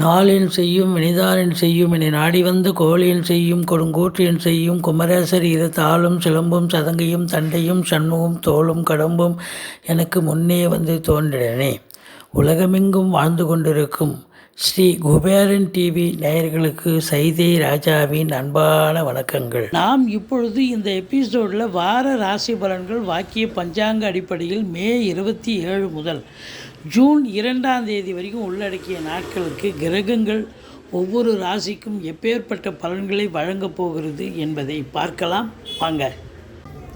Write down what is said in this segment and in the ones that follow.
நாளின் செய்யும் வினிதானின் செய்யும் என நாடி வந்த கோழியின் செய்யும் கொடுங்கூற்றியன் செய்யும் குமரேசர் இரு தாளும் சிலம்பும் சதங்கையும் தண்டையும் சண்முகம் தோளும் கடம்பும் எனக்கு முன்னே வந்து தோன்றினே. உலகமெங்கும் வாழ்ந்து கொண்டிருக்கும் ஸ்ரீ குபேரன் டிவி நேயர்களுக்கு சைதை ராஜாவின் அன்பான வணக்கங்கள். நாம் இப்பொழுது இந்த எபிசோடில் வார ராசி பலன்கள் வாக்கிய பஞ்சாங்க அடிப்படையில் மே 27 முதல் ஜூன் 2ஆம் தேதி வரைக்கும் உள்ளடக்கிய நாட்களுக்கு கிரகங்கள் ஒவ்வொரு ராசிக்கும் எப்பேற்பட்ட பலன்களை வழங்கப் போகிறது என்பதை பார்க்கலாம் வாங்க.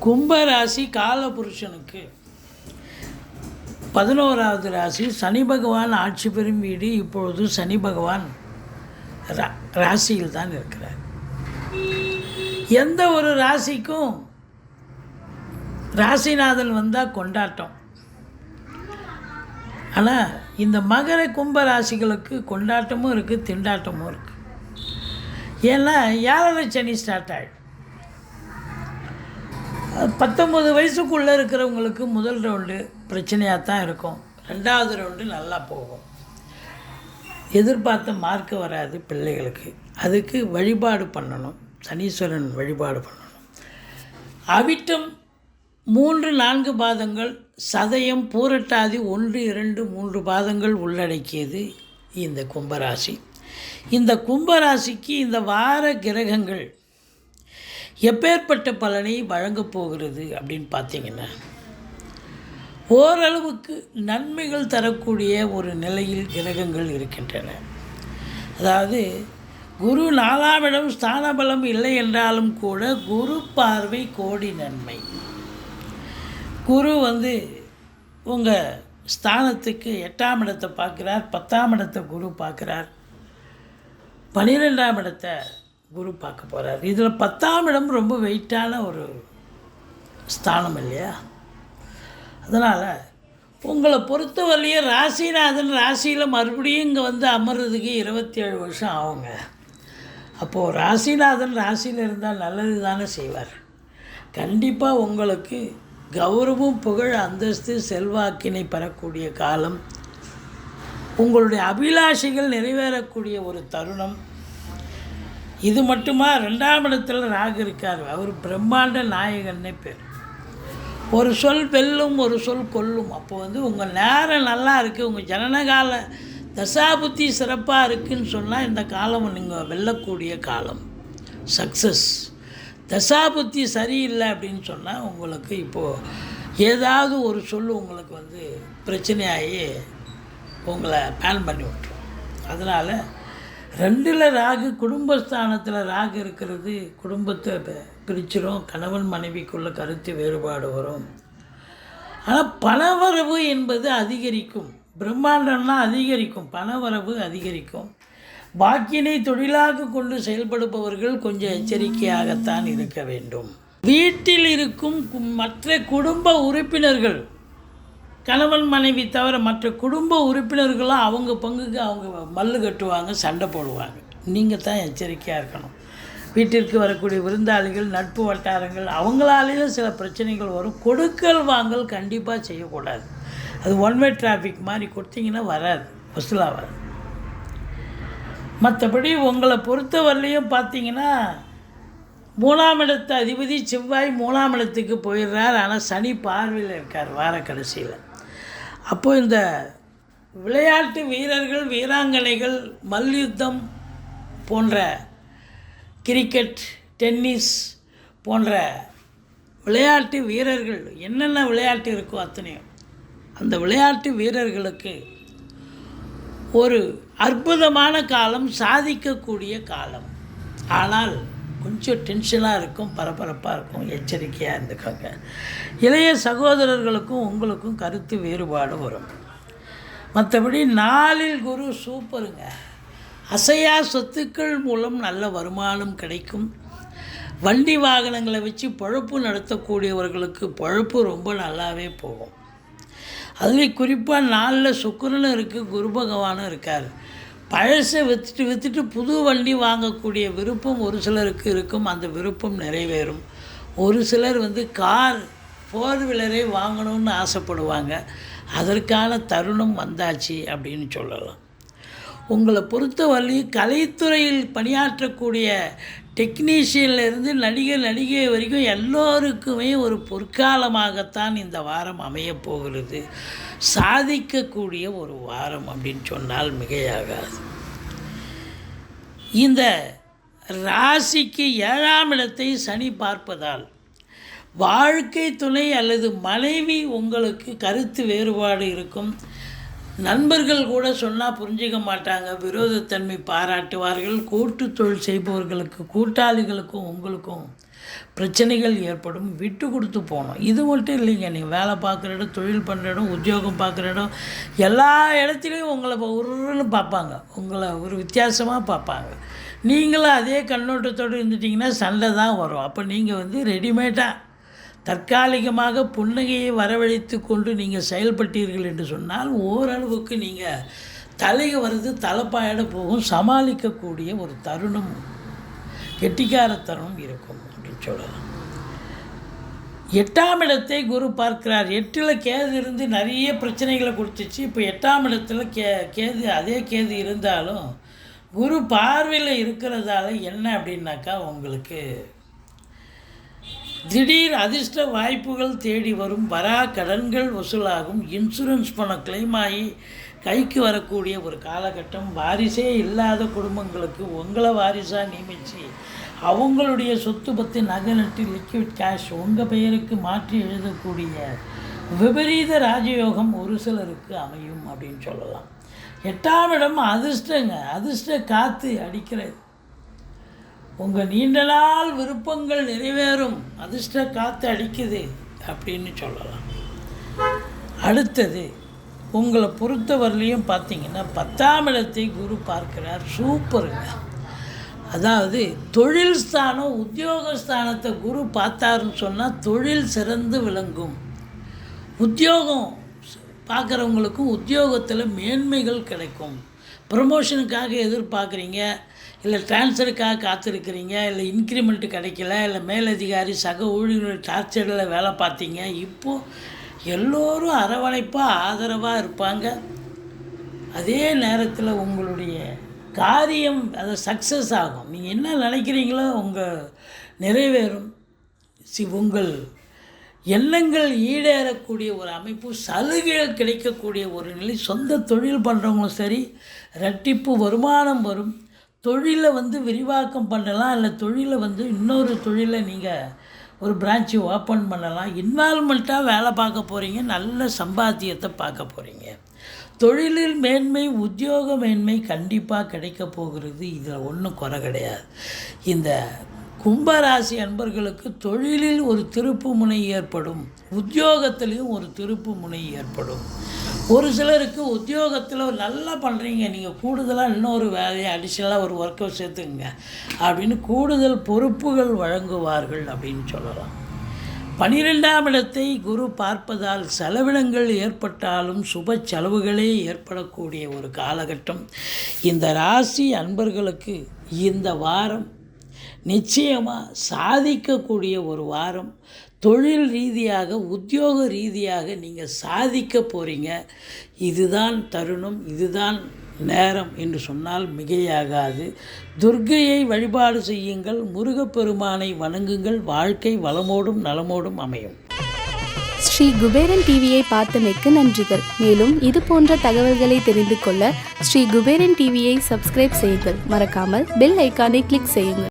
கும்ப ராசி காலபுருஷனுக்கு 11வது ராசி. சனி பகவான் ஆட்சி பெறும் வீடு. இப்பொழுது சனி பகவான் ராசியில் தான் இருக்கிறார். எந்த ஒரு ராசிக்கும் ராசிநாதன் வந்தால் கொண்டாட்டம். ஆனால் இந்த மகர கும்ப ராசிகளுக்கு கொண்டாட்டமும் இருக்குது, திண்டாட்டமும் இருக்குது. ஏன்னா 7 சனி ஸ்டார்ட் ஆகிடும். 19 வயசுக்குள்ளே இருக்கிறவங்களுக்கு முதல் ரவுண்டு பிரச்சனையாக தான் இருக்கும். 2வது ரவுண்டு நல்லா போகும். எதிர்பார்த்த மார்க்கு வராது பிள்ளைகளுக்கு. அதுக்கு வழிபாடு பண்ணணும், சனீஸ்வரன் வழிபாடு பண்ணணும். அவிட்டம் 3-4 பாதங்கள், சதயம் பூரட்டாதி 1-2-3 பாதங்கள் உள்ளடக்கியது இந்த கும்பராசி. இந்த கும்பராசிக்கு இந்த வார கிரகங்கள் எப்பேற்பட்ட பலனை வழங்கப் போகிறது அப்படின்னு பார்த்தீங்கன்னா, ஓரளவுக்கு நன்மைகள் தரக்கூடிய ஒரு நிலையில் கிரகங்கள் இருக்கின்றன. அதாவது குரு 4ஆம் இடம் ஸ்தானபலம் இல்லை என்றாலும் கூட குரு பார்வை கோடி நன்மை. குரு உங்கள் ஸ்தானத்துக்கு 8ஆம் இடத்தை பார்க்குறார், 10ஆம் இடத்தை குரு பார்க்குறார், 12ஆம் இடத்தை குரு பார்க்க போகிறார். இதில் 10ஆம் இடம் ரொம்ப வெயிட்டான ஒரு ஸ்தானம் இல்லையா? அதனால் உங்களை பொறுத்தவரையிலேயே ராசிநாதன் ராசியில் மறுபடியும் இங்கே அமர்றதுக்கு 27 வருஷம் ஆகுங்க. அப்போது ராசிநாதன் ராசியில் இருந்தால் நல்லது தானே செய்வார். கண்டிப்பாக உங்களுக்கு கௌரவம், புகழ், அந்தஸ்து, செல்வாக்கினை பெறக்கூடிய காலம், உங்களுடைய அபிலாஷைகள் நிறைவேறக்கூடிய ஒரு தருணம். இது மட்டுமா, 2ஆம் இடத்துல ராகு இருக்கார். அவர் பிரம்மாண்ட நாயகன்னே பேர். ஒரு சொல் வெல்லும், ஒரு சொல் கொல்லும். அப்போது உங்கள் நேரம் நல்லா இருக்குது, உங்கள் ஜனனகால தசாபுத்தி சிறப்பாக இருக்குதுன்னு சொன்னால் இந்த காலம் நீங்கள் வெல்லக்கூடிய காலம், சக்ஸஸ். தசாபுத்தி சரியில்லை அப்படின்னு சொன்னால் உங்களுக்கு இப்போது ஏதாவது ஒரு சொல் உங்களுக்கு பிரச்சனையாகி உங்களை பேன் பண்ணி விட்டுரும். அதனால் 2ல் ராகு, குடும்பஸ்தானத்தில் ராகு இருக்கிறது குடும்பத்தை பிரிச்சிடும். கணவன் மனைவிக்குள்ள கருத்து வேறுபாடு வரும். ஆனால் பணவரவு என்பது அதிகரிக்கும். பிரம்மாண்டம்னா அதிகரிக்கும், பணவரவு அதிகரிக்கும். வாக்கினை தொழிலாக கொண்டு செயல்படுபவர்கள் கொஞ்சம் எச்சரிக்கையாகத்தான் இருக்க வேண்டும். வீட்டில் இருக்கும் மற்ற குடும்ப உறுப்பினர்கள், கணவன் மனைவி தவிர மற்ற குடும்ப உறுப்பினர்களும் அவங்க பங்குக்கு அவங்க மல்லு கட்டுவாங்க, சண்டை போடுவாங்க. நீங்கள் தான் எச்சரிக்கையாக இருக்கணும். வீட்டிற்கு வரக்கூடிய விருந்தாளிகள், நட்பு வட்டாரங்கள், அவங்களாலேயும் சில பிரச்சனைகள் வரும். கொடுக்கல் வாங்கல் கண்டிப்பாக செய்யக்கூடாது. அது ஒன்வே டிராஃபிக் மாதிரி கொடுத்தீங்கன்னா வராது, வசூலாக வராது. மற்றபடி உங்களை பொறுத்தவரையிலையும் பார்த்தீங்கன்னா 3ஆம் இடத்து அதிபதி செவ்வாய் 3ஆம் இடத்துக்கு போயிடுறார். ஆனால் சனி பார்வையில் இருக்கார் வார கடைசியில். அப்போது இந்த விளையாட்டு வீரர்கள், வீராங்கனைகள், மல்யுத்தம் போன்ற, கிரிக்கெட், டென்னிஸ் போன்ற விளையாட்டு வீரர்கள், என்னென்ன விளையாட்டு இருக்கோ அத்தனையும், அந்த விளையாட்டு வீரர்களுக்கு ஒரு அற்புதமான காலம், சாதிக்கக்கூடிய காலம். ஆனால் கொஞ்சம் டென்ஷனாக இருக்கும், பரபரப்பாக இருக்கும். எச்சரிக்கையாக இருந்துக்கோங்க. இளைய சகோதரர்களுக்கும் உங்களுக்கும் கருத்து வேறுபாடு வரும். மற்றபடி 4இல் குரு சூப்பருங்க. அசையா சொத்துக்கள் மூலம் நல்ல வருமானம் கிடைக்கும். வண்டி வாகனங்களை வச்சு பொழப்பு நடத்தக்கூடியவர்களுக்கு பொழப்பு ரொம்ப நல்லாவே போகும். அதுலேயும் குறிப்பாக 4ல் சுக்கிரனும் இருக்குது, குரு பகவானும் இருக்கார். பழசை விற்றுட்டு புது வண்டி வாங்கக்கூடிய விருப்பம் ஒரு சிலருக்கு இருக்கும். அந்த விருப்பம் நிறைவேறும். ஒரு சிலர் கார் ஃபோர் வீலரை வாங்கணும்னு ஆசைப்படுவாங்க. அதற்கான தருணம் வந்தாச்சு அப்படின்னு சொல்லலாம். உங்களை பொறுத்தவரையும் கலைத்துறையில் பணியாற்றக்கூடிய டெக்னீஷியன்லேருந்து நடிகை வரைக்கும் எல்லோருக்குமே ஒரு பொற்காலமாகத்தான் இந்த வாரம் அமையப்போகிறது. சாதிக்கக்கூடிய ஒரு வாரம் அப்படின்னு சொன்னால் மிகையாகாது. இந்த ராசிக்கு 7ஆம் இடத்தை சனி பார்ப்பதால் வாழ்க்கை துணை அல்லது மனைவி உங்களுக்கு கருத்து வேறுபாடு இருக்கும். நண்பர்கள் கூட சொன்னால் புரிஞ்சிக்க மாட்டாங்க, விரோதத்தன்மை பாராட்டுவார்கள். கூட்டு தொழில் செய்பவர்களுக்கு, கூட்டாளிகளுக்கும் உங்களுக்கும் பிரச்சனைகள் ஏற்படும். விட்டு கொடுத்து போகணும். இது மட்டும் இல்லைங்க, நீங்கள் வேலை பார்க்குற இடம், தொழில் பண்ணுற இடம், உத்தியோகம் பார்க்குற இடம், எல்லா இடத்துலையும் உங்களை ஒருன்னு பார்ப்பாங்க, உங்களை ஒரு வித்தியாசமாக பார்ப்பாங்க. நீங்களும் அதே கண்ணோட்டத்தோடு இருந்துட்டிங்கன்னா சண்டை தான் வரும். அப்போ நீங்கள் ரெடிமேடாக தற்காலிகமாக புன்னகையை வரவழைத்து கொண்டு நீங்கள் செயல்பட்டீர்கள் என்று சொன்னால் ஓரளவுக்கு நீங்கள் தலைக்கு வர்றது தலைப்பாயிட போகும். சமாளிக்கக்கூடிய ஒரு தருணம், கெட்டிக்கார தருணம் இருக்கும் அப்படின்னு சொல்லலாம். 8ஆம் இடத்தை குரு பார்க்கிறார். 8ல் கேது இருந்து நிறைய பிரச்சனைகளை கொடுத்துச்சு. இப்போ 8ஆம் இடத்துல கேது, அதே கேது இருந்தாலும் குரு பார்வையில் இருக்கிறதால என்ன அப்படின்னாக்கா, உங்களுக்கு திடீர் அதிர்ஷ்ட வாய்ப்புகள் தேடி வரும். வரா கடன்கள் வசூலாகும். இன்சூரன்ஸ் பணம் கிளைம் ஆகி கைக்கு வரக்கூடிய ஒரு காலகட்டம். வாரிசே இல்லாத குடும்பங்களுக்கு உங்களை வாரிசாக நியமித்து அவங்களுடைய சொத்து பற்றி நகை நட்டு லிக்விட் கேஷ் உங்கள் பெயருக்கு மாற்றி எழுதக்கூடிய விபரீத ராஜயோகம் ஒரு சிலருக்கு அமையும் அப்படின்னு சொல்லலாம். 8ஆம் இடம் அதிர்ஷ்டங்க. அதிர்ஷ்ட காற்று அடிக்கிறது. உங்கள் நீண்ட நாள் விருப்பங்கள் நிறைவேறும். அதிர்ஷ்ட காற்று அடிக்குது அப்படின்னு சொல்லலாம். அடுத்தது, உங்களை பொறுத்தவரையிலையும் பார்த்தீங்கன்னா 10ஆம் இடத்தை குரு பார்க்கிறார். சூப்பருங்க. அதாவது தொழில் ஸ்தானம், உத்தியோகஸ்தானத்தை குரு பார்த்தாருன்னு சொன்னால் தொழில் சிறந்து விளங்கும். உத்தியோகம் பார்க்குறவங்களுக்கும் உத்தியோகத்தில் மேன்மைகள் கிடைக்கும். ப்ரமோஷனுக்காக எதிர்பார்க்குறீங்க, இல்லை ட்ரான்ஸ்ஃபருக்காக காத்திருக்கிறீங்க, இல்லை இன்க்ரிமெண்ட்டு கிடைக்கல, இல்லை மேலதிகாரி சக ஊழியர்கள் டார்ச்சரில் வேலை பார்த்தீங்க. இப்போது எல்லோரும் அரவணைப்பாக ஆதரவாக இருப்பாங்க. அதே நேரத்தில் உங்களுடைய காரியம் அதை சக்ஸஸ் ஆகும். நீங்கள் என்ன நினைக்கிறீங்களோ உங்கள் நிறைவேறும். உங்கள் எண்ணங்கள் ஈடேறக்கூடிய ஒரு அமைப்பு, சலுகைகள் கிடைக்கக்கூடிய ஒரு நிலை. சொந்த தொழில் பண்ணுறவங்களும் சரி, இரட்டிப்பு வருமானம் வரும். தொழிலை விரிவாக்கம் பண்ணலாம், இல்லை தொழிலை இன்னொரு தொழிலை நீங்கள் ஒரு பிரான்ச்சு ஓப்பன் பண்ணலாம். இன்வால்மெண்ட்டாக வேலை பார்க்க போகிறீங்க, நல்ல சம்பாத்தியத்தை பார்க்க போகிறீங்க. தொழிலில் மேன்மை, உத்தியோக மேன்மை கண்டிப்பாக கிடைக்க போகிறது. இதில் ஒன்றும் குறை கிடையாது. இந்த கும்பராசி அன்பர்களுக்கு தொழிலில் ஒரு திருப்பு முனை ஏற்படும், உத்தியோகத்திலையும் ஒரு திருப்பு முனை ஏற்படும். ஒரு சிலருக்கு உத்தியோகத்தில் நல்லா பண்ணுறீங்க, நீங்கள் கூடுதலாக இன்னொரு வேலையை அடிஷ்னலாக ஒரு ஒர்க்கை சேர்த்துக்குங்க அப்படின்னு கூடுதல் பொறுப்புகள் வழங்குவார்கள் அப்படின்னு சொல்லலாம். 12ஆம் இடத்தை குரு பார்ப்பதால் செலவினங்கள் ஏற்பட்டாலும் சுப செலவுகளே ஏற்படக்கூடிய ஒரு காலகட்டம். இந்த ராசி அன்பர்களுக்கு இந்த வாரம் நிச்சயமாக சாதிக்கக்கூடிய ஒரு வாரம். தொழில் ரீதியாக, உத்தியோக ரீதியாக நீங்கள் சாதிக்க போகிறீங்க. இதுதான் தருணம், இதுதான் நேரம் என்று சொன்னால் மிகையாகாது. துர்க்கையை வழிபாடு செய்யுங்கள், முருகப்பெருமானை வணங்குங்கள். வாழ்க்கை வளமோடும் நலமோடும் அமையும். ஸ்ரீ குபேரன் டிவியை பார்த்தமைக்கு நன்றிகள். மேலும் இது போன்ற தகவல்களை தெரிந்து கொள்ள ஸ்ரீ குபேரன் டிவியை சப்ஸ்கிரைப் செய்யுங்கள். மறக்காமல் பெல் ஐக்கானை கிளிக் செய்யுங்கள்.